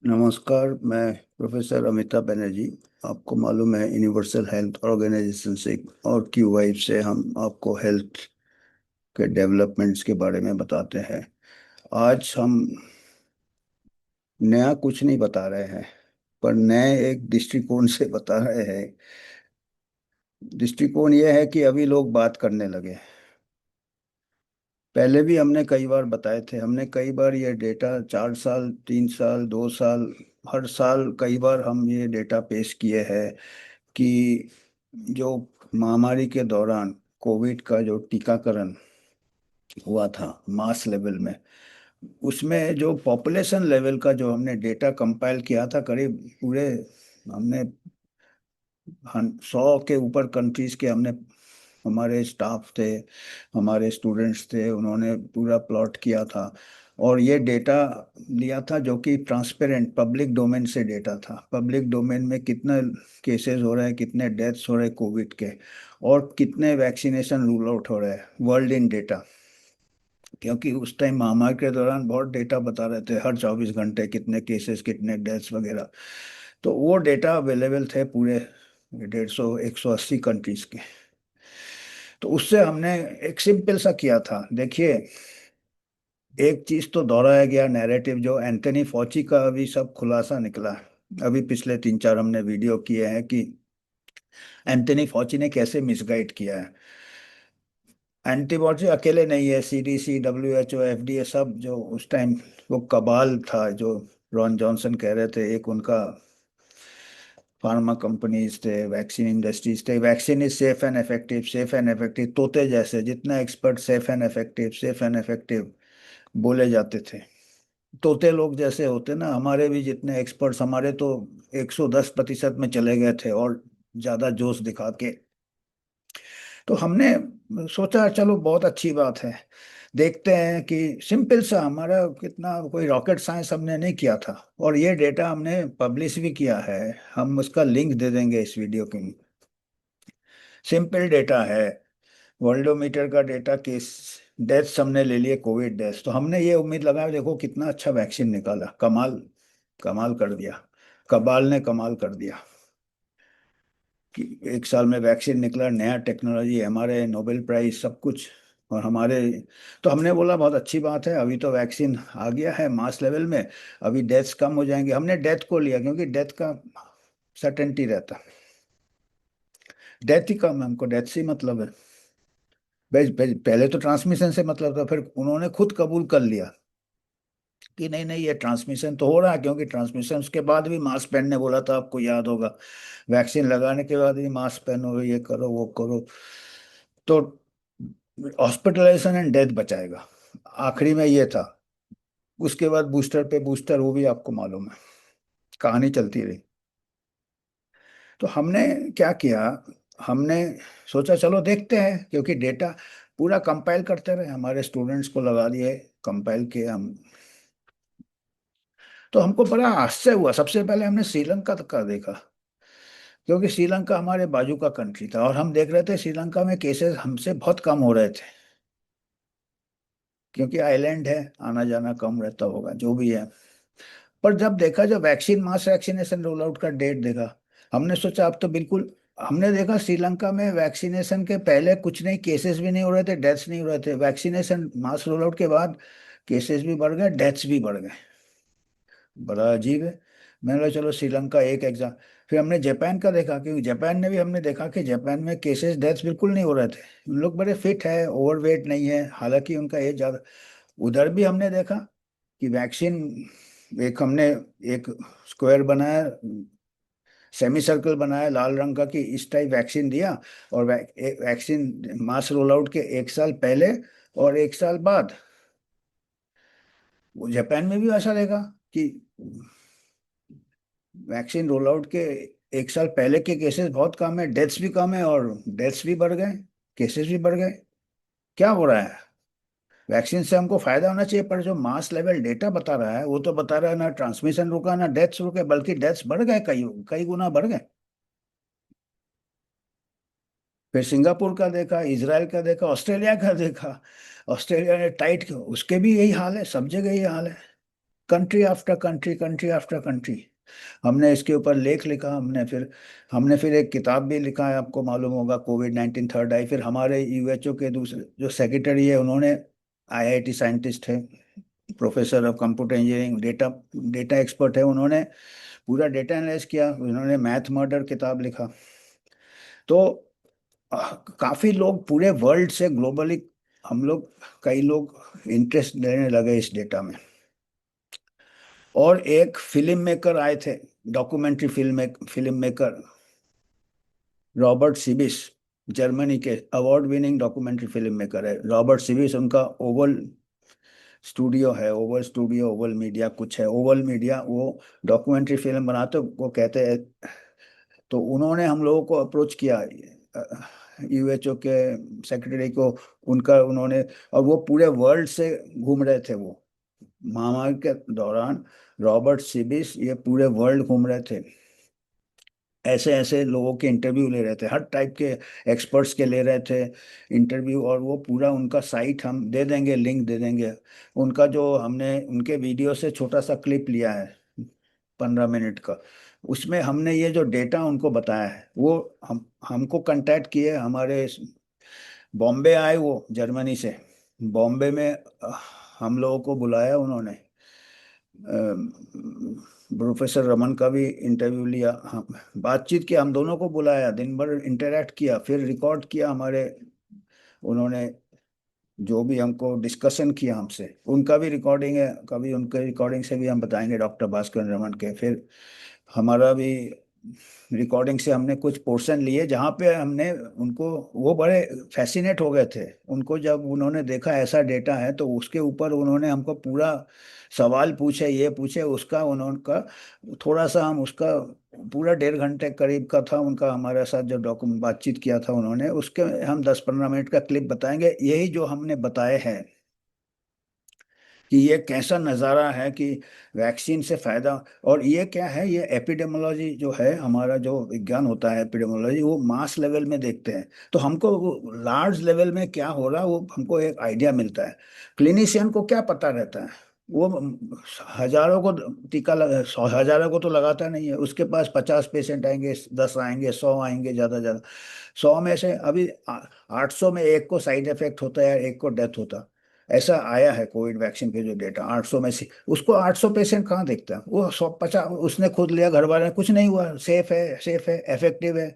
नमस्कार। मैं प्रोफेसर अमिताभ बनर्जी। आपको मालूम है, यूनिवर्सल हेल्थ ऑर्गेनाइजेशन से और क्यूवाइब से हम आपको हेल्थ के डेवलपमेंट्स के बारे में बताते हैं। आज हम नया कुछ नहीं बता रहे हैं, पर नए एक दृष्टिकोण से बता रहे हैं। दृष्टिकोण यह है कि अभी लोग बात करने लगे। पहले भी हमने कई बार बताए थे, हमने कई बार ये डेटा 4 साल, 3 साल, 2 साल, हर साल कई बार हम ये डेटा पेश किए हैं कि जो महामारी के दौरान कोविड का जो टीकाकरण हुआ था मास लेवल में, उसमें जो पॉपुलेशन लेवल का जो हमने डेटा कंपाइल किया था, करीब पूरे हमने 100 के ऊपर कंट्रीज के हमने, हमारे स्टाफ थे, हमारे स्टूडेंट्स थे, उन्होंने पूरा प्लॉट किया था। और ये डेटा लिया था जो कि ट्रांसपेरेंट पब्लिक डोमेन से डेटा था। पब्लिक डोमेन में कितने केसेस हो रहे हैं, कितने डेथ्स हो रहे हैं कोविड के, और कितने वैक्सीनेशन रूल आउट हो रहे हैं वर्ल्ड इन डेटा। क्योंकि उस टाइम महामारी के दौरान बहुत डेटा बता रहे थे, हर 24 घंटे कितने केसेस, कितने डेथ्स वगैरह। तो वो डेटा अवेलेबल थे पूरे 150 180 कंट्रीज के। तो उससे हमने एक सिंपल सा किया था। देखिए, एक चीज तो दोहराया गया नैरेटिव, जो एंथनी फॉची का अभी सब खुलासा निकला। अभी पिछले 3 4 हमने वीडियो किए हैं कि एंथनी फॉची ने कैसे मिसगाइड किया है। एंटीबॉडी अकेले नहीं है, सीडीसी, डब्ल्यूएचओ, एफडीए, सब जो उस टाइम वो कबाल था, जो रॉन जॉनसन कह रहे थे, एक उनका फार्मा कंपनीज थे, वैक्सीन इंडस्ट्रीज थे, vaccine is safe and effective, safe and effective, तोते जैसे जितना expert safe and effective, safe and effective बोले जाते थे, तोते लोग जैसे होते ना। हमारे भी जितने एक्सपर्ट्स, हमारे तो 110% में चले गए थे, और ज्यादा जोश दिखा के। तो हमने सोचा चलो बहुत अच्छी बात है, देखते हैं कि सिंपल सा हमारा, कितना कोई रॉकेट साइंस हमने नहीं किया था। और ये डेटा हमने पब्लिश भी किया है, हम उसका लिंक दे देंगे इस वीडियो के। सिंपल डेटा है, वर्ल्डोमीटर का डेटा, केस डेथ्स हमने ले लिए, कोविड डेथ्स। तो हमने ये उम्मीद लगाया, देखो कितना अच्छा वैक्सीन निकाला, कमाल, कमाल कर दिया, कबाल ने कमाल कर दिया कि 1 साल में वैक्सीन निकला, नया टेक्नोलॉजी, हमारे नोबेल प्राइज, सब कुछ। और हमारे, तो हमने बोला बहुत अच्छी बात है, अभी तो वैक्सीन आ गया है मास लेवल में, अभी डेथ्स कम हो जाएंगे। हमने डेथ को लिया क्योंकि डेथ का सर्टेनिटी रहता, डेथ ही कम है, हमको डेथ से ही मतलब है। पहले तो ट्रांसमिशन से मतलब था, फिर उन्होंने खुद कबूल कर लिया कि नहीं नहीं, ये ट्रांसमिशन तो हो रहा है, क्योंकि ट्रांसमिशन उसके बाद भी मास्क पहनने बोला था, आपको याद होगा। वैक्सीन लगाने के बाद भी मास्क पहनो, ये करो वो करो। तो हॉस्पिटलाइजेशन एंड डेथ बचाएगा, आखिरी में ये था। उसके बाद बूस्टर पे बूस्टर, वो भी आपको मालूम है, कहानी चलती रही। तो हमने क्या किया, हमने सोचा चलो देखते हैं, क्योंकि डेटा पूरा कंपाइल करते रहे, हमारे स्टूडेंट्स को लगा दिए, कंपाइल किए हम। तो हमको बड़ा आश्चर्य हुआ, सबसे पहले हमने श्रीलंका तक का देखा, क्योंकि श्रीलंका हमारे बाजू का कंट्री था, और हम देख रहे थे श्रीलंका में केसेस हमसे बहुत कम हो रहे थे, क्योंकि आइलैंड है, आना जाना कम रहता होगा, जो भी है। पर जब देखा, जब vaccine mass vaccination roll out का डेट देखा, हमने सोचा अब तो बिल्कुल। हमने देखा श्रीलंका में वैक्सीनेशन के पहले कुछ नहीं, केसेस भी नहीं हो रहे थे, डेथ्स नहीं हो रहे थे। वैक्सीनेशन मास रोल आउट के बाद केसेस भी बढ़ गए, डेथ्स भी बढ़ गए। बड़ा अजीब है। मैंने कहा चलो श्रीलंका एक एग्जाम। फिर हमने जापान का देखा, क्योंकि जापान ने भी, हमने देखा कि जापान में केसेस डेथ्स बिल्कुल नहीं हो रहे थे। उन लोग बड़े फिट है, ओवरवेट नहीं है, हालांकि उनका एज ज्यादा। उधर भी हमने देखा कि वैक्सीन, एक हमने एक स्क्वायर बनाया, सेमी सर्कल बनाया लाल रंग का, कि इस टाइप वैक्सीन दिया। और वैक्सीन मास रोल आउट के 1 साल पहले और 1 साल बाद, वो जापान में भी ऐसा देखा कि वैक्सीन रोल आउट के 1 साल पहले के केसेस बहुत कम है, डेथ्स भी कम है, और डेथ्स भी बढ़ गए, केसेस भी बढ़ गए। क्या हो रहा है? वैक्सीन से हमको फायदा होना चाहिए, पर जो मास लेवल डेटा बता रहा है, वो तो बता रहा है ना ट्रांसमिशन रुका ना डेथ्स रुके, बल्कि डेथ्स बढ़ गए, कई कई गुना बढ़ गए। फिर सिंगापुर का देखा, इजराइल का देखा, ऑस्ट्रेलिया का देखा। ऑस्ट्रेलिया ने टाइट किया, उसके भी यही हाल है, सब जगह यही हाल है। Country after country, country after country. हमने इसके ऊपर लेख लिखा, हमने फिर एक किताब भी लिखा है, आपको मालूम होगा, कोविड 19 थर्ड आई। फिर हमारे यूएचओ के दूसरे जो सेक्रेटरी है उन्होंने, आईआईटी साइंटिस्ट है, professor of computer engineering, data data expert है, उन्होंने पूरा डेटा एनालाइज किया, उन्होंने मैथ मर्डर किताब लिखा। तो काफी लोग पूरे वर्ल्ड से ग्लोबली, हम लोग, कई लोग इंटरेस्ट लेने लगे इस डेटा में। और एक फिल्म मेकर आए थे, documentary film maker, Robert Sibis, Germany के award winning documentary film maker है रॉबर्ट सिबिस। उनका ओवल स्टूडियो है, ओवल स्टूडियो, ओवल मीडिया कुछ है, ओवल मीडिया, वो डॉक्यूमेंट्री फिल्म बनाते, वो कहते हैं। तो उन्होंने हम लोगों को अप्रोच किया, यूएचओ के सेक्रेटरी को, उनका उन्होंने, और वो पूरे वर्ल्ड से घूम रहे थे वो महामारी के दौरान। रॉबर्ट सिबिस ये पूरे वर्ल्ड घूम रहे थे, ऐसे ऐसे लोगों के इंटरव्यू ले रहे थे, हर टाइप के एक्सपर्ट्स के ले रहे थे इंटरव्यू। और वो पूरा उनका साइट हम दे देंगे, लिंक दे देंगे, उनका जो हमने उनके वीडियो से छोटा सा क्लिप लिया है 15 मिनट का, उसमें हमने ये जो डेटा उनको बताया है, वो हम हमको कांटेक्ट किए, हमारे बॉम्बे आए वो जर्मनी से, बॉम्बे में हम लोगों को बुलाया उन्होंने, प्रोफेसर रमन का भी इंटरव्यू लिया, हम बातचीत किया, हम दोनों को बुलाया, दिन भर इंटरेक्ट किया, फिर रिकॉर्ड किया हमारे, उन्होंने जो भी हमको डिस्कशन किया हमसे, उनका भी रिकॉर्डिंग है, कभी उनके रिकॉर्डिंग से भी हम बताएंगे, डॉक्टर भास्कर रमन के। फिर हमारा भी रिकॉर्डिंग से हमने कुछ पोर्शन लिए, जहाँ पे हमने उनको, वो बड़े फैसिनेट हो गए थे, उनको जब उन्होंने देखा ऐसा डेटा है, तो उसके ऊपर उन्होंने हमको पूरा सवाल पूछे, ये पूछे, उसका उन्होंने थोड़ा सा हम उसका पूरा 1.5 घंटे करीब का था उनका हमारे साथ जो डॉक्यूमेंट बातचीत किया था उन्होंने, उसके हम 10-15 मिनट का क्लिप बताएंगे, यही जो हमने बताए हैं कि ये कैसा नज़ारा है कि वैक्सीन से फायदा। और ये क्या है, ये एपिडेमोलॉजी जो है, हमारा जो विज्ञान होता है एपिडेमोलॉजी, वो मास लेवल में देखते हैं, तो हमको लार्ज लेवल में क्या हो रहा है वो हमको एक आइडिया मिलता है। क्लिनिशियन को क्या पता रहता है, वो हजारों को टीका लगा, 100 हजारों को तो लगाता नहीं है, उसके पास 50 पेशेंट आएंगे, 10 आएंगे, 100 आएंगे, ज़्यादा ज़्यादा 100 में से अभी 800 में एक को साइड इफेक्ट होता है, एक को डेथ होता, ऐसा आया है कोविड वैक्सीन के जो डेटा, 800 में से उसको 800 पेशेंट कहाँ देखता है, वो 150 उसने खुद लिया, घर वाले ने, कुछ नहीं हुआ, सेफ है, इफेक्टिव है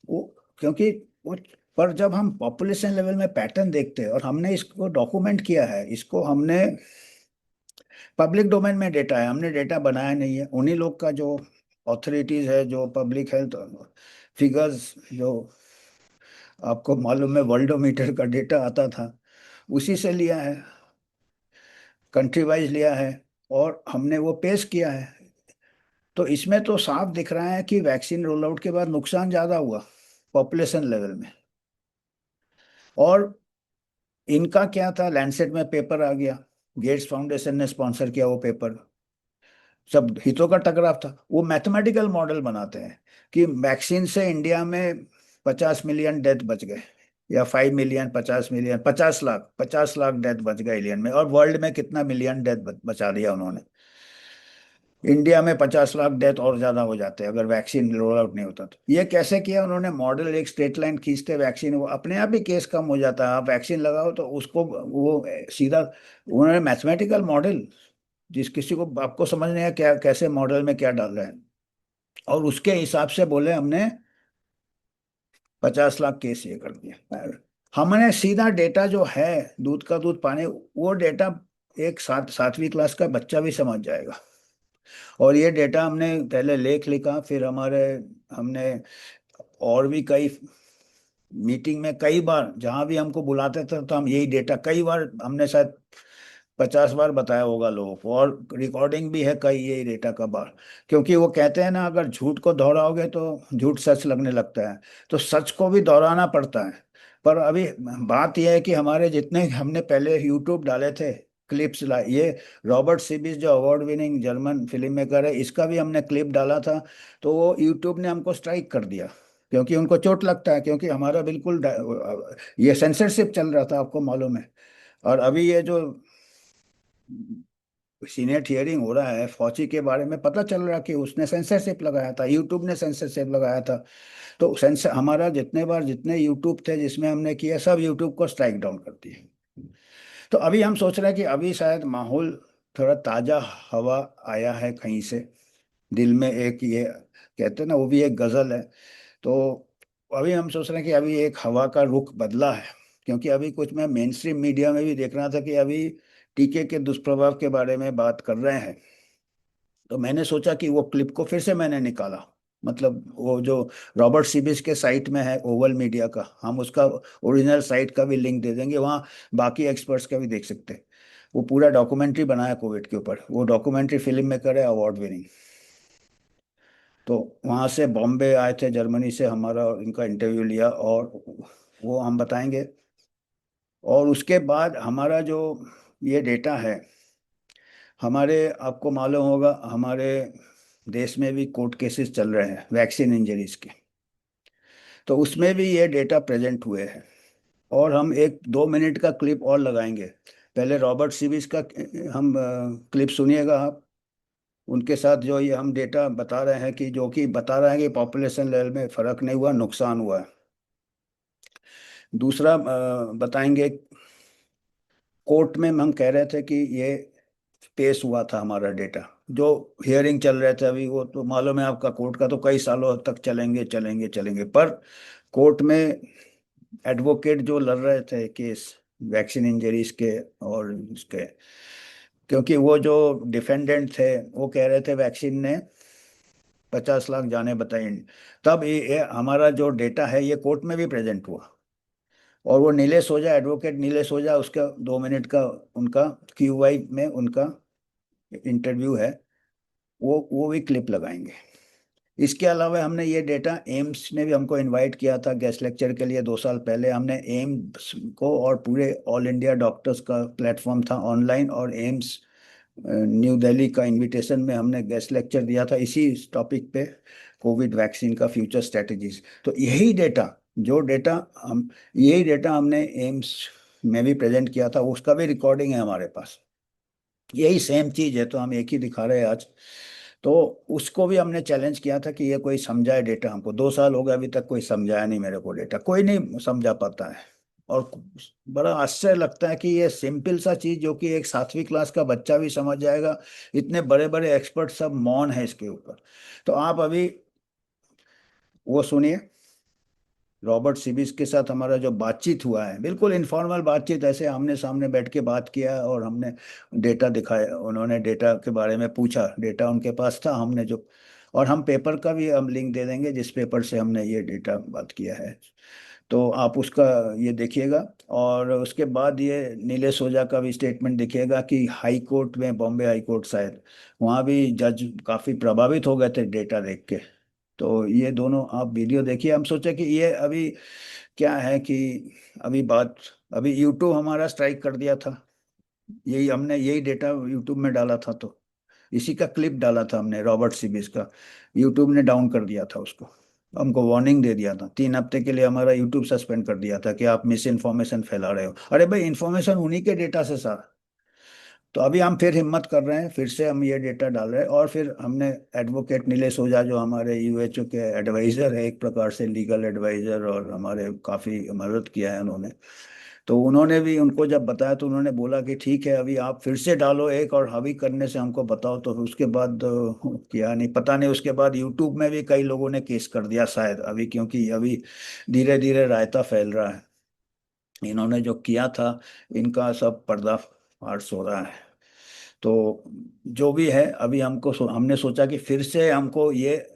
वो, क्योंकि वो। पर जब हम पॉपुलेशन लेवल में पैटर्न देखते हैं, और हमने इसको डॉक्यूमेंट किया है, इसको हमने पब्लिक डोमेन में डेटा है, हमने डेटा बनाया नहीं है, उन्हीं लोग का जो अथॉरिटीज है, जो पब्लिक हेल्थ फिगर्स, जो आपको मालूम है वर्ल्डोमीटर का डेटा आता था, उसी से लिया है, कंट्री वाइज लिया है, और हमने वो पेश किया है। तो इसमें तो साफ दिख रहा है कि वैक्सीन रोल आउट के बाद नुकसान ज्यादा हुआ पॉपुलेशन लेवल में। और इनका क्या था, लैंडसेट में पेपर आ गया, गेट्स फाउंडेशन ने स्पॉन्सर किया वो पेपर, सब हितों का टकराव था। वो मैथमेटिकल मॉडल बनाते हैं कि वैक्सीन से इंडिया में 50 मिलियन डेथ बच गए, या 5 million, 50 million, 50 lakh, 50 lakh death बच गए इंडियन में, और वर्ल्ड में कितना मिलियन डेथ बचा दिया उन्होंने। इंडिया में 50 लाख डेथ और ज्यादा हो जाते अगर वैक्सीन रोल आउट नहीं होता। तो ये कैसे किया उन्होंने, मॉडल एक स्ट्रेट लाइन खींचते वैक्सीन, वो अपने आप ही केस कम हो जाता है, आप वैक्सीन लगाओ तो उसको वो सीधा, उन्होंने मैथमेटिकल मॉडल, जिस किसी को आपको समझ नहीं है क्या कैसे मॉडल में क्या डाल रहे हैं, और उसके हिसाब से बोले हमने 50 लाख केस ये कर दिया। हमने सीधा डेटा जो है, दूध का दूध पानी, वो डेटा एक 7वीं क्लास का बच्चा भी समझ जाएगा। और ये डेटा हमने पहले लेख लिखा, फिर हमने और भी कई मीटिंग में कई बार, जहां भी हमको बुलाते थे तो हम यही डेटा कई बार, हमने शायद 50 बार बताया होगा लोगों को, और रिकॉर्डिंग भी है कई यही डेटा का बार। क्योंकि वो कहते हैं ना, अगर झूठ को दोहराओगे तो झूठ सच लगने लगता है, तो सच को भी दोहराना पड़ता है। पर अभी बात यह है कि हमारे जितने हमने पहले यूट्यूब डाले थे क्लिप्स, ला ये रॉबर्ट सिबिस जो award winning German film maker है, इसका भी हमने क्लिप डाला था, तो वो यूट्यूब ने हमको स्ट्राइक कर दिया, क्योंकि उनको चोट लगता है, क्योंकि हमारा बिल्कुल ये सेंसरशिप चल रहा था, आपको मालूम है। और अभी ये जो सीनेट हियरिंग हो रहा है, फौची के बारे में पता चल रहा कि उसने सेंसरशिप लगाया था, यूट्यूब ने सेंसरशिप लगाया था। तो सेंसर हमारा जितने यूट्यूब थे जिसमें हमने किया, सब यूट्यूब को स्ट्राइक डाउन कर दिए। तो अभी हम सोच रहे हैं कि अभी शायद माहौल थोड़ा ताज़ा हवा आया है कहीं से, दिल में एक ये कहते हैं ना, वो भी एक गजल है। तो अभी हम सोच रहे हैं कि अभी एक हवा का रुख बदला है, क्योंकि अभी कुछ मैं मेन स्ट्रीम मीडिया में भी देख रहा था कि अभी टीके के दुष्प्रभाव के बारे में बात कर रहे हैं। तो मैंने सोचा कि वो क्लिप को फिर से मैंने निकाला, मतलब वो जो रॉबर्ट सीबिस के साइट में है ओवल मीडिया का, हम उसका ओरिजिनल साइट का भी लिंक दे देंगे, वहाँ बाकी एक्सपर्ट्स का भी देख सकते हैं। वो पूरा डॉक्यूमेंट्री बनाया कोविड के ऊपर, वो डॉक्यूमेंट्री फिल्म मेकर है, अवार्ड विनिंग। तो वहाँ से बॉम्बे आए थे, जर्मनी से हमारा इनका इंटरव्यू लिया, और वो हम बताएंगे। और उसके बाद हमारा जो ये डेटा है, हमारे आपको मालूम होगा हमारे देश में भी कोर्ट केसेस चल रहे हैं वैक्सीन इंजरीज के, तो उसमें भी ये डेटा प्रेजेंट हुए हैं। और हम एक 2 मिनट का क्लिप और लगाएंगे। पहले रॉबर्ट सीविस का हम क्लिप सुनिएगा आप, उनके साथ जो ये हम डेटा बता रहे हैं, कि जो कि बता रहे हैं कि पॉपुलेशन लेवल में फर्क नहीं हुआ, नुकसान हुआ है। दूसरा बताएंगे, कोर्ट में हम कह रहे थे कि ये पेश हुआ था हमारा डेटा, जो हियरिंग चल रहे थे अभी, वो तो मालूम है आपका, कोर्ट का तो कई सालों तक चलेंगे चलेंगे चलेंगे। पर कोर्ट में एडवोकेट जो लड़ रहे थे केस वैक्सीन इंजरीज के और इसके, क्योंकि वो जो डिफेंडेंट थे वो कह रहे थे वैक्सीन ने 50 लाख जाने बताई। तब ये हमारा जो डेटा है ये कोर्ट में भी प्रेजेंट हुआ, और वो नीलेश ओझा, एडवोकेट नीलेश ओझा, उसका 2 मिनट का उनका QY में उनका इंटरव्यू है, वो भी क्लिप लगाएंगे। इसके अलावा हमने ये डेटा, एम्स ने भी हमको इनवाइट किया था गेस्ट लेक्चर के लिए 2 साल पहले। हमने एम्स को, और पूरे ऑल इंडिया डॉक्टर्स का प्लेटफॉर्म था ऑनलाइन, और एम्स न्यू दिल्ली का इनविटेशन में हमने गेस्ट लेक्चर दिया था इसी टॉपिक पे, कोविड वैक्सीन का फ्यूचर स्ट्रेटजीज। तो यही डेटा हमने एम्स में भी प्रेजेंट किया था, उसका भी रिकॉर्डिंग है हमारे पास। यही सेम चीज है, तो हम एक ही दिखा रहे हैं आज। तो उसको भी हमने चैलेंज किया था कि ये कोई समझाए डेटा हमको। 2 साल हो गए, अभी तक कोई समझाया नहीं मेरे को डेटा, कोई नहीं समझा पाता है। और बड़ा आश्चर्य लगता है कि ये सिंपल सा चीज जो कि एक 7वीं क्लास का बच्चा भी समझ जाएगा, इतने बड़े बड़े एक्सपर्ट सब मौन है इसके ऊपर। तो आप अभी वो सुनिए, रॉबर्ट सिबिस के साथ हमारा जो बातचीत हुआ है, बिल्कुल इनफॉर्मल बातचीत, ऐसे आमने सामने बैठ के बात किया, और हमने डेटा दिखाया, उन्होंने डेटा के बारे में पूछा, डेटा उनके पास था, हमने जो, और हम पेपर का भी हम लिंक दे देंगे जिस पेपर से हमने ये डेटा बात किया है। तो आप उसका ये देखिएगा। और उसके बाद ये नीलेश ओझा का भी स्टेटमेंट देखिएगा कि हाई कोर्ट में, बॉम्बे हाई कोर्ट शायद, वहाँ भी जज काफ़ी प्रभावित हो गए थे डेटा देख के। तो ये दोनों आप वीडियो देखिए। हम सोचे कि ये अभी क्या है कि अभी यूट्यूब हमारा स्ट्राइक कर दिया था, हमने यही डेटा यूट्यूब में डाला था, तो इसी का क्लिप डाला था हमने रॉबर्ट सीबिस का, यूट्यूब ने डाउन कर दिया था उसको, हमको वार्निंग दे दिया था, 3 हफ्ते के लिए हमारा यूट्यूब सस्पेंड कर दिया था कि आप मिस इन्फॉर्मेशन फैला रहे हो। अरे भाई, इन्फॉर्मेशन उन्हीं के डेटा से सारा। तो अभी हम फिर हिम्मत कर रहे हैं, फिर से हम ये डेटा डाल रहे हैं। और फिर हमने एडवोकेट नीलेश ओझा, जो हमारे यूएचओ के एडवाइजर है, एक प्रकार से लीगल एडवाइजर, और हमारे काफ़ी मदद किया है उन्होंने। तो उन्होंने भी, उनको जब बताया तो उन्होंने बोला कि ठीक है, अभी आप फिर से डालो एक, और अभी करने से हमको बताओ। तो उसके बाद किया नहीं, पता नहीं, उसके बाद यूट्यूब में भी कई लोगों ने केस कर दिया शायद अभी, क्योंकि अभी धीरे धीरे रायता फैल रहा है। इन्होंने जो किया था, इनका सब पर्दाफाश हो रहा है। तो जो भी है, अभी हमने सोचा कि फिर से हमको ये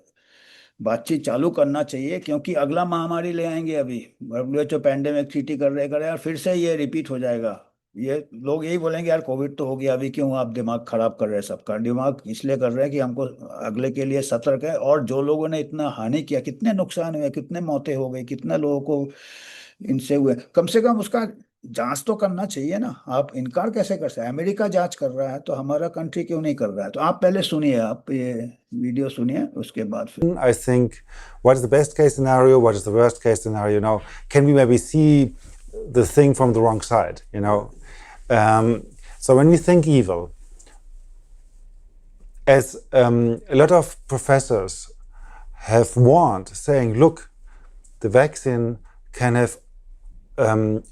बातचीत चालू करना चाहिए, क्योंकि अगला महामारी ले आएंगे। अभी WHO पैंडेमिक ट्रीटी कर रहे हैं, और फिर से ये रिपीट हो जाएगा। ये लोग यही बोलेंगे, यार कोविड तो हो गया, अभी क्यों आप दिमाग खराब कर रहे हैं सबका। दिमाग इसलिए कर रहे हैं कि हमको अगले के लिए सतर्क है। और जो लोगों ने इतना हानि किया, कितने नुकसान हुए, कितने मौतें हो गई, कितने लोगों को इनसे हुए, कम से कम उसका जांच तो करना चाहिए ना। आप इनकार कैसे कर सकते हैं? अमेरिका जांच कर रहा है, तो हमारा कंट्री क्यों नहीं कर रहा है? तो आप पहले सुनिए, आप ये वीडियो सुनिए, उसके बाद फिर। I think what is the best case scenario, what is the worst case scenario, can we maybe see the thing from the wrong side, So when we think evil, as a lot of professors have warned, saying, look, the vaccine can have the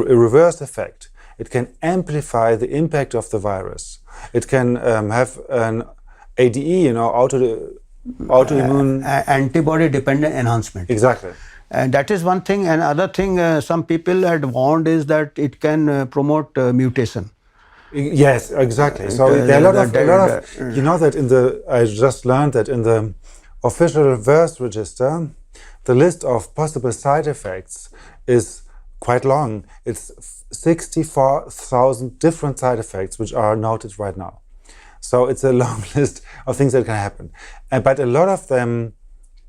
reverse effect. It can amplify the impact of the virus. It can have an ADE, autoimmune. Antibody-dependent enhancement. Exactly. And that is one thing. And other thing, some people had warned is that it can promote mutation. Yes, exactly. So there are a lot of, you know that I just learned that in the official VERST register, the list of possible side effects is quite long. It's 64,000 different side effects which are noted right now. So it's a long list of things that can happen. But a lot of them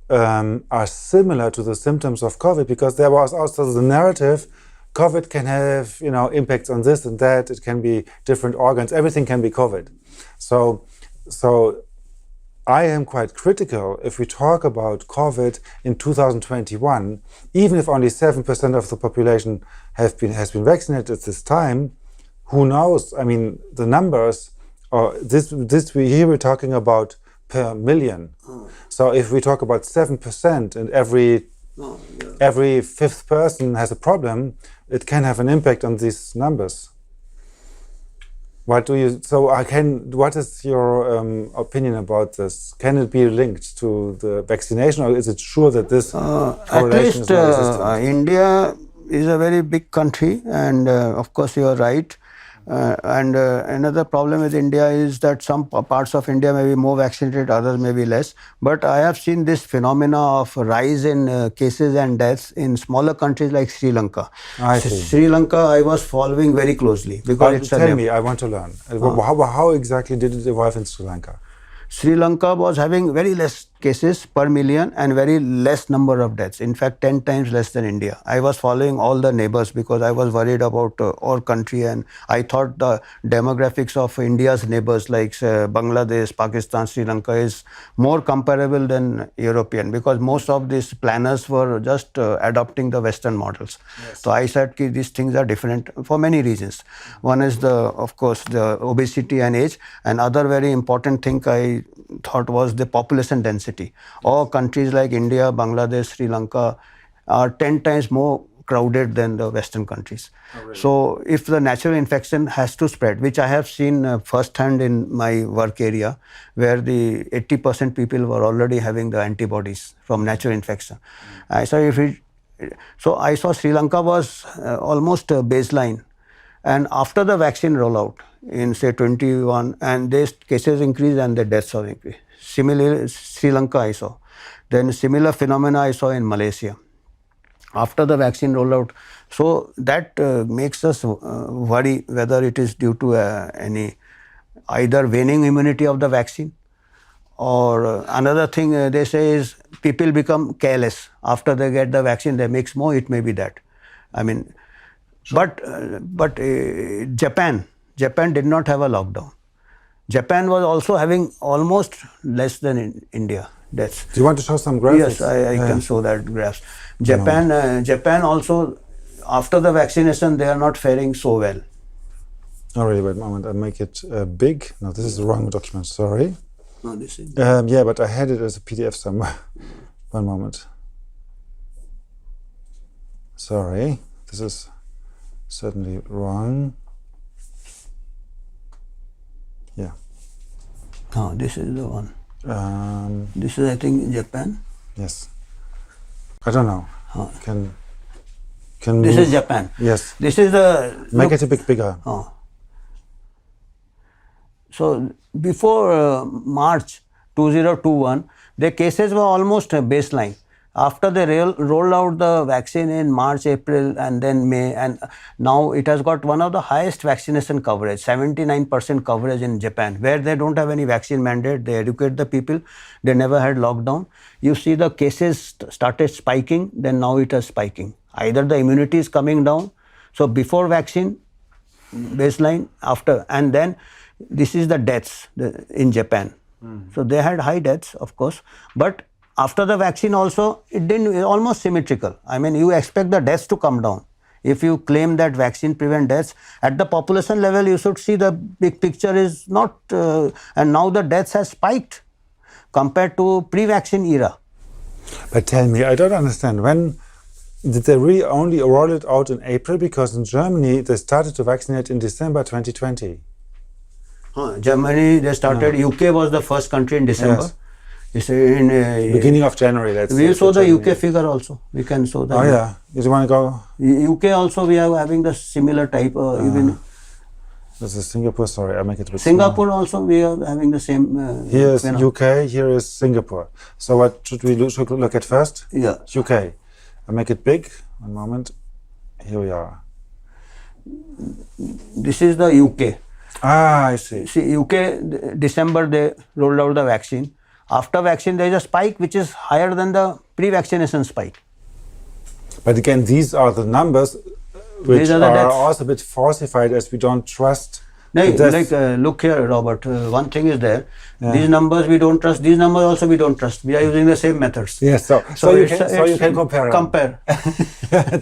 are similar to the symptoms of COVID, because there was also the narrative COVID can have, impacts on this and that. It can be different organs. Everything can be COVID. So I am quite critical if we talk about COVID in 2021, even if only 7% of the population has been vaccinated at this time. Who knows? I mean, the numbers. Here we're talking about per million. So if we talk about 7% and every fifth person has a problem, it can have an impact on these numbers. What is your opinion about this? Can it be linked to the vaccination, or is it sure that this correlation is not existent? India is a very big country, and of course you are right. And another problem with India is that some parts of India may be more vaccinated, others may be less. But I have seen this phenomena of rise in cases and deaths in smaller countries like Sri Lanka. I see. Sri Lanka I was following very closely because tell me, I want to learn. How exactly did it evolve in Sri Lanka? Sri Lanka was having very less cases per million and very less number of deaths. In fact, 10 times less than India. I was following all the neighbors because I was worried about our country, and I thought the demographics of India's neighbors like Bangladesh, Pakistan, Sri Lanka is more comparable than European, because most of these planners were just adopting the Western models. Yes. So I said these things are different for many reasons. One is of course the obesity and age, and other very important thing I thought was the population density. All countries like India, Bangladesh, Sri Lanka are 10 times more crowded than the Western countries. Oh, really? So if the natural infection has to spread, which I have seen firsthand in my work area, where the 80% people were already having the antibodies from natural infection. So I saw Sri Lanka was almost a baseline. And after the vaccine rollout in say 21, and these cases increased and the deaths have increased. Similarly, Sri Lanka I saw. Then similar phenomena I saw in Malaysia after the vaccine rollout. So that makes us worry whether it is due to any either waning immunity of the vaccine, or another thing they say is people become careless after they get the vaccine. They mix more. It may be that. I mean, sure. But Japan did not have a lockdown. Japan was also having almost less than India deaths. Do you want to show some graphics? Yes, I can show that graphs. Japan also, after the vaccination, they are not faring so well. Oh, really? Wait a moment. I make it big. No, this is the wrong document. Sorry. No, this is. Yeah, but I had it as a PDF somewhere. One moment. Sorry. This is certainly wrong. Yeah. Oh, this is the one. This is, I think, Japan. Yes. I don't know. Can this is Japan. Yes. This is the. Make it a bit bigger. Oh. So before March 2021, the cases were almost a baseline. After they rolled out the vaccine in March, April, and then May, and now it has got one of the highest vaccination coverage, 79% coverage in Japan, where they don't have any vaccine mandate. They educate the people. They never had lockdown. You see the cases started spiking, then now it is spiking. Either the immunity is coming down. So before vaccine, baseline, after, and then this is the deaths in Japan. So they had high deaths, of course, but after the vaccine also, it didn't, almost symmetrical. I mean, you expect the deaths to come down. if you claim that vaccine prevent deaths, at the population level you should see the big picture is not, and now the deaths has spiked compared to pre-vaccine era. But tell me, I don't understand. When did they really only roll it out in April? Because in Germany, they started to vaccinate in December 2020. Germany, they started, UK was the first country in December. Yes. It's in, Beginning of January, let's say. we saw the Germany. UK figure also. We can show that. Oh, yeah. You want to go? UK also we are having the similar type. Even This is Singapore. Sorry, I make it a bit Singapore also we are having the same. Here is phenomenon. UK, here is Singapore. So what should we look at first? Yeah. UK. I make it big. One moment. Here we are. This is the UK. Ah, I see. See, UK, December they rolled out the vaccine. After vaccine, there is a spike which is higher than the pre-vaccination spike. But again, these are the numbers which These are the are deaths. also a bit falsified as we don't trust No, the deaths. like look here, Robert. One thing is there. These numbers we don't trust. These numbers also we don't trust. We are using the same methods. Yes, so you it's- can compare. them. Compare.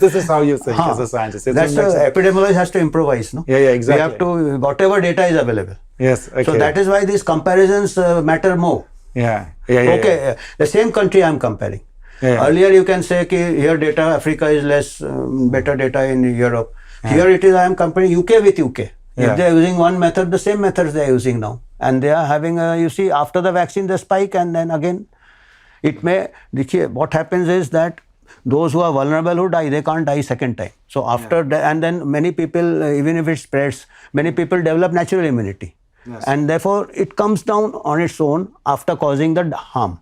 This is how you think as a scientist. It's That's an epidemiologist has to improvise, no? Yeah, yeah, exactly. We have to whatever data is available. Yes, okay. So that is why these comparisons matter more. Yeah, yeah, yeah. Okay, yeah. the same country I am comparing. Yeah. Earlier you can say ki here data Africa is less, better data in Europe. Here it is I am comparing UK with UK. Yeah. If they are using one method, the same methods they are using now, and they are having you see after the vaccine the spike, and then again it may. What happens is that those who are vulnerable who die, they can't die second time. So after and then many people, even if it spreads, many people develop natural immunity. Yes. And therefore it comes down on its own after causing the harm.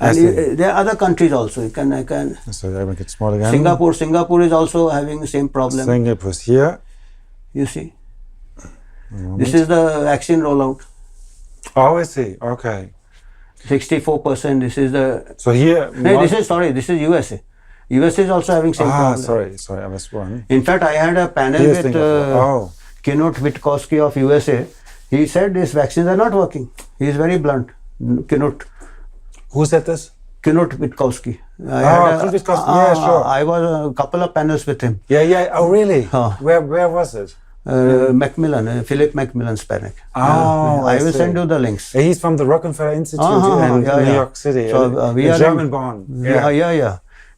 I And see. there are other countries also. I can So I make it small again. Singapore is also having the same problem. Singapore's here. You see, this is the vaccine rollout. Oh, I see. Okay. 64%. This is the. So here. No, this is USA. USA is also having same problem. Sorry, I was wrong. In fact, I had a panel Here's with Singapore. Knut Witkowski of USA. He said these vaccines are not working. He is very blunt. Knut Who said this? Witkowski. Knut Witkowski. Yeah, sure. I was a couple of panels with him. Yeah, yeah. Oh, really? Huh. Where was it? Macmillan, Philip Macmillan's panic. Oh, I I will see. send you the links. He's from the Rockefeller Institute Uh-huh, in yeah, New yeah. York City. So, we are German in- born. Yeah.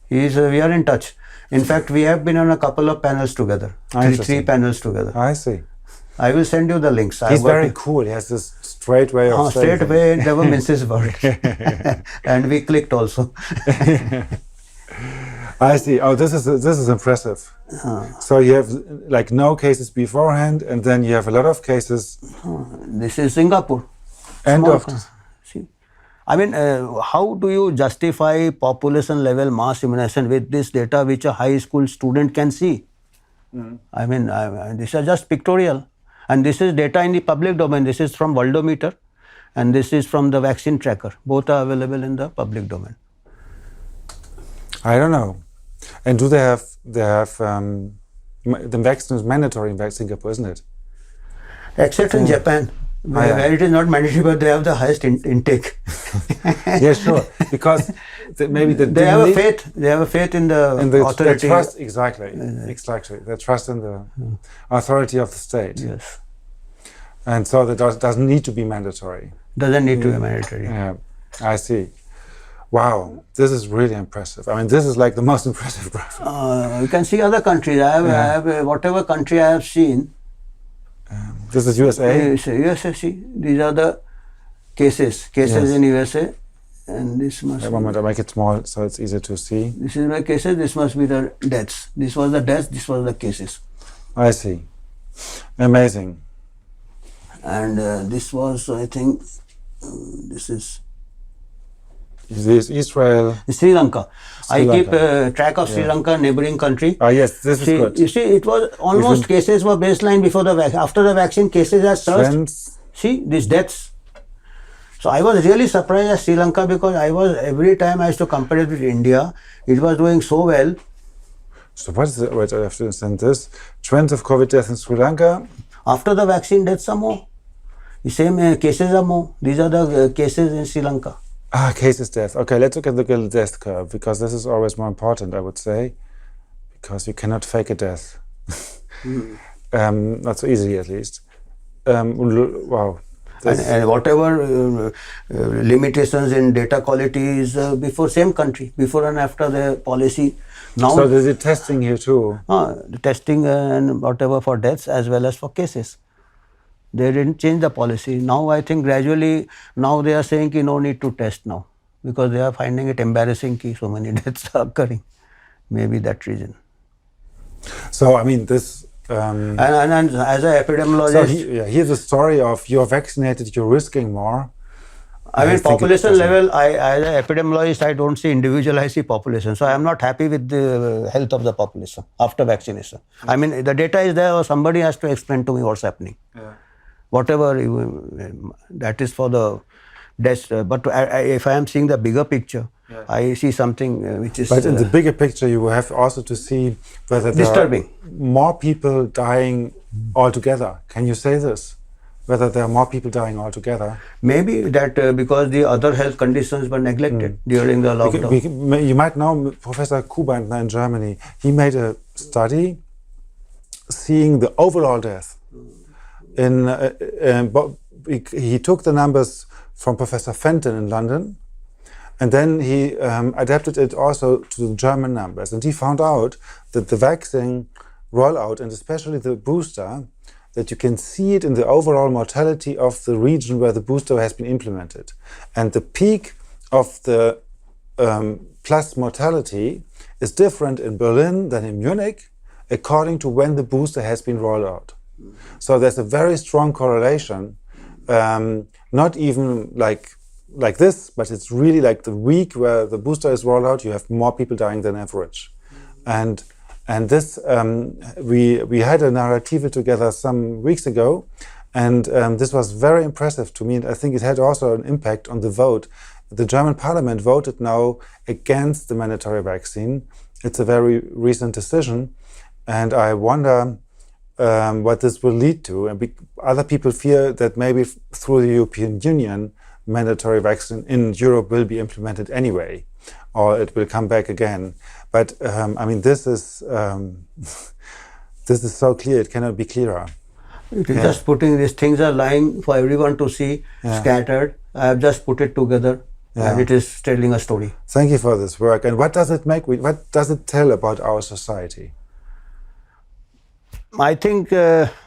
We are in touch. In fact, we have been on a couple of panels together. Three Interesting. panels together. I see. I will send you the links. He's very cool. He has this straight way of saying straight things. away, never misses word. And we clicked also. I see. Oh, this is impressive. So you have like no cases beforehand, and then you have a lot of cases. This is Singapore. End Small of. See, I mean, how do you justify population level mass immunization with this data which a high school student can see? I mean, these are just pictorial. And this is data in the public domain. This is from Worldometer and this is from the vaccine tracker. Both are available in the public domain. I don't know. And do they have the vaccine is mandatory in Singapore, isn't it? Except in Japan, where it is not mandatory, but they have the highest intake. Yeah, sure. Because maybe They have a faith. They have a faith in the authority. They trust exactly. They trust in the authority of the state. Yes, And so that doesn't need to be mandatory. doesn't need to be mandatory. Yeah, I see. Wow, this is really impressive. I mean, this is like the most impressive graph. You can see other countries. I have whatever country I have seen. This is USA. USA, see, these are the cases Yes. in USA, and this must. Wait one moment, I make it small so it's easier to see. This is the cases. This must be the deaths. This was the deaths. This was the cases. I see. Amazing. And this was, I think, this is This is Israel. Sri Lanka. I keep Lanka. track of Sri Lanka, neighboring country. Ah, yes, this is See, good. you see, it was almost cases were baseline before the vaccine. After the vaccine, cases are surged. Trends. See, these deaths. So I was really surprised at Sri Lanka because every time I used to compare it with India, it was doing so well. So what is it? Wait, I have to understand this. Trends of COVID deaths in Sri Lanka. After the vaccine, deaths are more. The same cases are more. These are the cases in Sri Lanka. Cases death. Okay, let's look at the death curve because this is always more important, I would say. because you cannot fake a death. Not so easily, at least. Wow. And whatever limitations in data quality is before same country, before and after the policy. Now, so there's a testing here too. The testing and whatever for deaths as well as for cases. They didn't change the policy. Now I think gradually, now they are saying no need to test now, because they are finding it embarrassing that so many deaths are occurring. Maybe that reason. So I mean this. And as an epidemiologist, so here's the story of you're vaccinated, you're risking more. I mean, population level, as an epidemiologist, I don't see individual, I see population. So I am not happy with the health of the population after vaccination. I mean, the data is there, or somebody has to explain to me what's happening. Yeah. Whatever, that is for the deaths. But if I am seeing the bigger picture, I see something which is... But in the bigger picture, you will have also to see whether there disturbing. are more people dying altogether. Can you say this? Whether there are more people dying altogether? Maybe that because the other health conditions were neglected during the lockdown. You might know Professor Kubantner in Germany. He made a study seeing the overall death. He took the numbers from Professor Fenton in London, and then he adapted it also to the German numbers. And he found out that the vaccine rollout, and especially the booster, that you can see it in the overall mortality of the region where the booster has been implemented. And the peak of the plus mortality is different in Berlin than in Munich, according to when the booster has been rolled out. So there's a very strong correlation, not even like this, but it's really like the week where the booster is rolled out, you have more people dying than average. And this, we had a narrative together some weeks ago, and this was very impressive to me, and I think it had also an impact on the vote. The German parliament voted now against the mandatory vaccine. It's a very recent decision, and I wonder what this will lead to. And other people fear that maybe through the European Union, mandatory vaccine in Europe will be implemented anyway, or it will come back again. But I mean, this is so clear; it cannot be clearer. It is just putting these things are lying for everyone to see, scattered. I have just put it together, and it is telling a story. Thank you for this work. And what does it make? What does it tell about our society? I think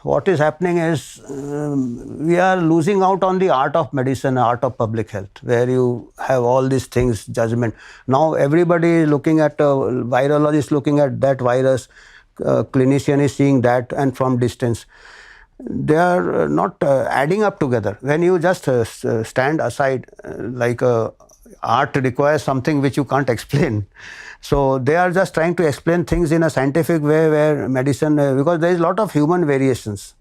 what is happening is we are losing out on the art of medicine, art of public health, where you have all these things, judgment. Now everybody is looking at, virologist looking at that virus, clinician is seeing that, and from distance. They are not adding up together. When you just stand aside, like art requires something which you can't explain. So they are just trying to explain things in a scientific way, where medicine, because there is a lot of human variations.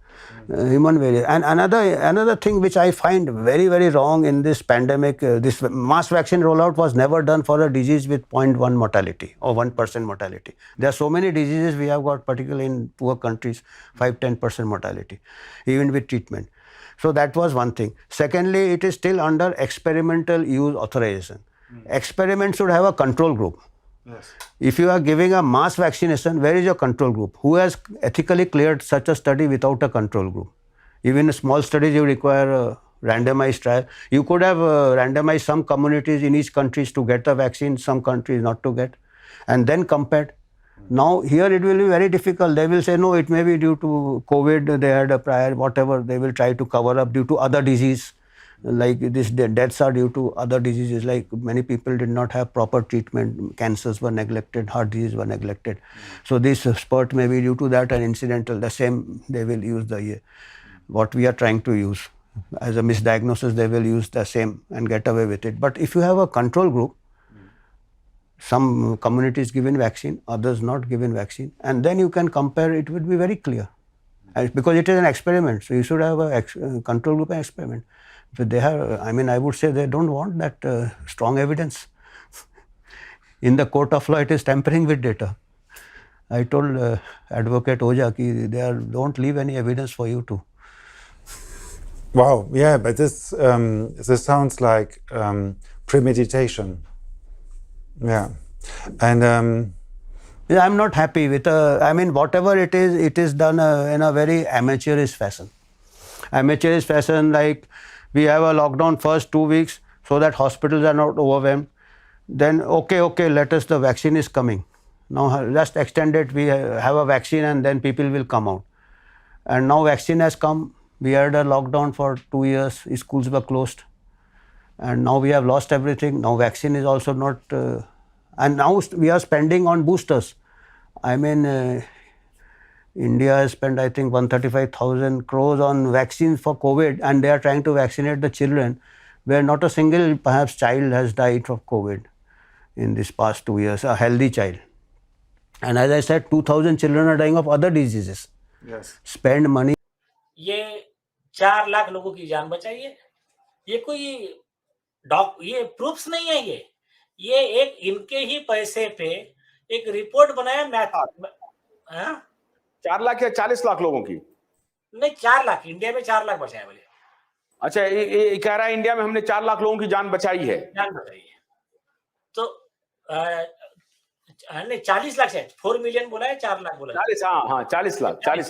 And another thing which I find very, very wrong in this pandemic, this mass vaccine rollout was never done for a disease with 0.1 mortality or 1% mortality. There are so many diseases we have got, particularly in poor countries, 5-10% mortality, even with treatment. So that was one thing. Secondly, it is still under experimental use authorization. Experiment should have a control group. Yes. If you are giving a mass vaccination, where is your control group? Who has ethically cleared such a study without a control group? Even small studies, you require a randomized trial. You could have randomized some communities in each country to get the vaccine, some countries not to get, and then compared. Now here it will be very difficult. They will say, no, it may be due to COVID, they had a prior, whatever, they will try to cover up due to other disease. Like this, deaths are due to other diseases, like many people did not have proper treatment, cancers were neglected, heart disease were neglected. So this spurt may be due to that and incidental, the same they will use what we are trying to use. As a misdiagnosis, they will use the same and get away with it. But if you have a control group, some communities given vaccine, others not given vaccine, and then you can compare, it would be very clear. Because it is an experiment, so you should have a control group and experiment. But they have, I mean, I would say they don't want that strong evidence. In the court of law, it is tampering with data. I told Advocate Oja that don't leave any evidence for you to. Wow, yeah, but this sounds like premeditation. Yeah, and Yeah, I'm not happy with. I mean, whatever it is done in a very amateurish fashion. Amateurish fashion, like we have a lockdown first 2 weeks so that hospitals are not overwhelmed. Then okay, let us. The vaccine is coming. Now just extend it. We have a vaccine, and then people will come out. And now vaccine has come. We had a lockdown for 2 years. Schools were closed, and now we have lost everything. Now vaccine is also not. And now we are spending on boosters. I mean, India has spent, I think, 135,000 crores on vaccines for COVID, and they are trying to vaccinate the children, where not a single, perhaps, child has died of COVID in this past 2 years, a healthy child. And as I said, 2,000 children are dying of other diseases. Yes. Spend money. ये 4 लाख लोगों की जान बचाई है। ये कोई ये proofs नहीं है ये एक इनके ही पैसे पे एक रिपोर्ट बनाया हाँ? 4 लाख या 40 लाख लोगों की? नहीं, 4 लाख, इंडिया में 4 लाख बचाए बोले। अच्छा, ये कह रहा है इंडिया में हमने 4 लाख लोगों की जान बचाई है। जान बचाई है। तो नहीं, 40 लाख है, 4 मिलियन बोला है, 4 लाख बोला है। 40, हाँ, 40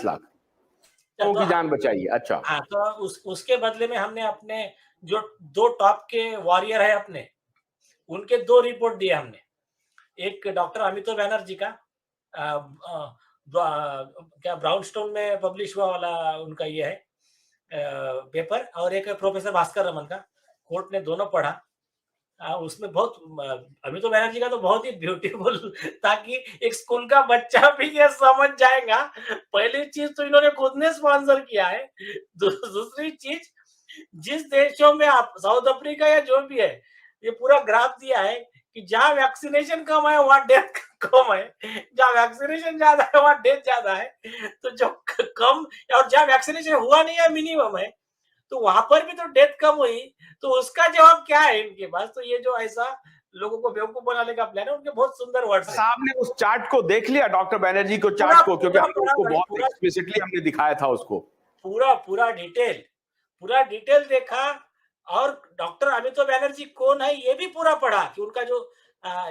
लाख लोगों की जान बचाई है। अच्छा। हाँ, तो उसके बदले में हमने अपने जो 2 टॉप के वॉरियर है अपने, उनके 2 रिपोर्ट दिए हमने। एक डॉक्टर अमितोभ बैनर्जी का क्या ब्राउनस्टोन में पब्लिश हुआ वाला उनका ये है पेपर, और एक प्रोफेसर भास्कर रमन का। कोर्ट ने दोनों पढ़ा। उसमें बहुत अमितोभ बैनर्जी का तो बहुत ही ब्यूटीफुल, ताकि एक स्कूल का बच्चा भी ये समझ जाएगा। पहली चीज तो इन्होंने खुद ने स्पॉन्सर किया है। दूसरी चीज, जिस देशों में आप साउथ अफ्रीका या जो भी है, ये पूरा ग्राफ दिया है कि जहां वैक्सीनेशन कम है वहां डेथ कम है, जहां वैक्सीनेशन ज्यादा है वहां डेथ ज्यादा है। तो जो कम, और जहां वैक्सीनेशन हुआ नहीं है, मिनिमम है, तो वहां पर भी तो डेथ कम हुई। तो उसका जवाब क्या है इनके पास? तो ये जो ऐसा लोगों को बेवकूफ बनाने का प्लान है, उनके बहुत सुंदर वर्ड्स हैं। साहब ने उस चार्ट को देख लिया, डॉक्टर बैनर्जी को चार्ट को, क्योंकि हमने उसको बहुत एक्सप्लिसिटली हमने दिखाया था उसको। पूरा डिटेल देखा, और डॉक्टर अमितोभ बैनर्जी कौन है ये भी पूरा पढ़ा, कि उनका जो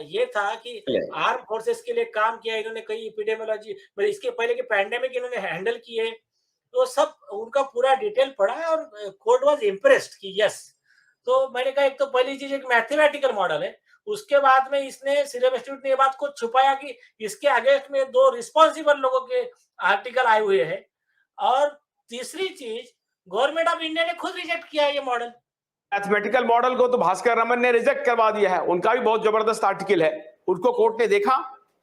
ये था कि आर्म फोर्सेस के लिए काम किया इन्होंने, कई एपिडेमियोलॉजी, मतलब इसके पहले के पैंडेमिक इन्होंने हैंडल किए, तो सब उनका पूरा डिटेल पढ़ा है। और कोर्ट वाज इम्प्रेस्ड कि यस। तो मैंने कहा, एक तो पहली चीज एक मैथमेटिकल मॉडल है, उसके बाद में इसने सीरम इंस्टीट्यूट ने ये बात को छुपाया कि इसके अगेंस्ट में 2 रिस्पॉन्सिबल लोगों के आर्टिकल आए हुए हैं, और तीसरी चीज गवर्नमेंट ऑफ इंडिया ने खुद रिजेक्ट किया ये मॉडल। मैथमेटिकल मॉडल को तो भास्कर रमन ने रिजेक्ट करवा दिया है। उनका भी बहुत जबरदस्त आर्टिकल है, उसको कोर्ट ने देखा।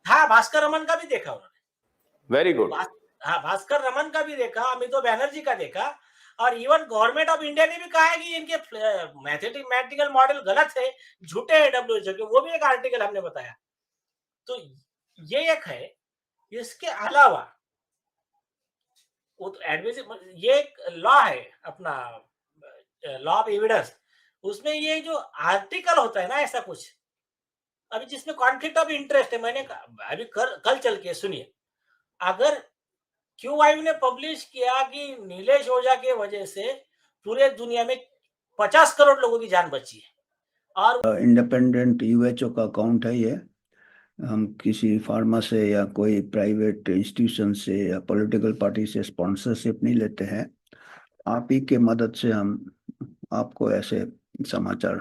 हाँ, भास्कर रमन का भी देखा उन्होंने। Very good. हाँ, भास्कर रमन का भी देखा, अमितोभ बैनर्जी का देखा, और इवन गवर्नमेंट ऑफ इंडिया ने भी कहा है कि इनके मैथमेटिकल मॉडल गलत है, झूठे हैं WHO के, वो भी एक आर्टिकल हमने बताया। तो ये एक है। इसके अलावा वो तो एडमिशन, ये एक लॉ है अपना, लॉ ऑफ एविडेंस, उसमें ये जो आर्टिकल होता है ना, ऐसा कुछ अभी जिसमें कॉन्फ्लिक्ट ऑफ इंटरेस्ट है, मैंने अभी कल चल के सुनिए, अगर QIU ने पब्लिश किया कि नीलेश ओझा के वजह से पूरे दुनिया में 50 करोड़ लोगों की जान बची है, और इंडिपेंडेंट UHO का अकाउंट है ये। हम किसी फार्मा से या कोई प्राइवेट इंस्टीट्यूशन से या पॉलिटिकल पार्टी से स्पॉन्सरशिप नहीं लेते हैं। आप ही के मदद से हम आपको ऐसे समाचार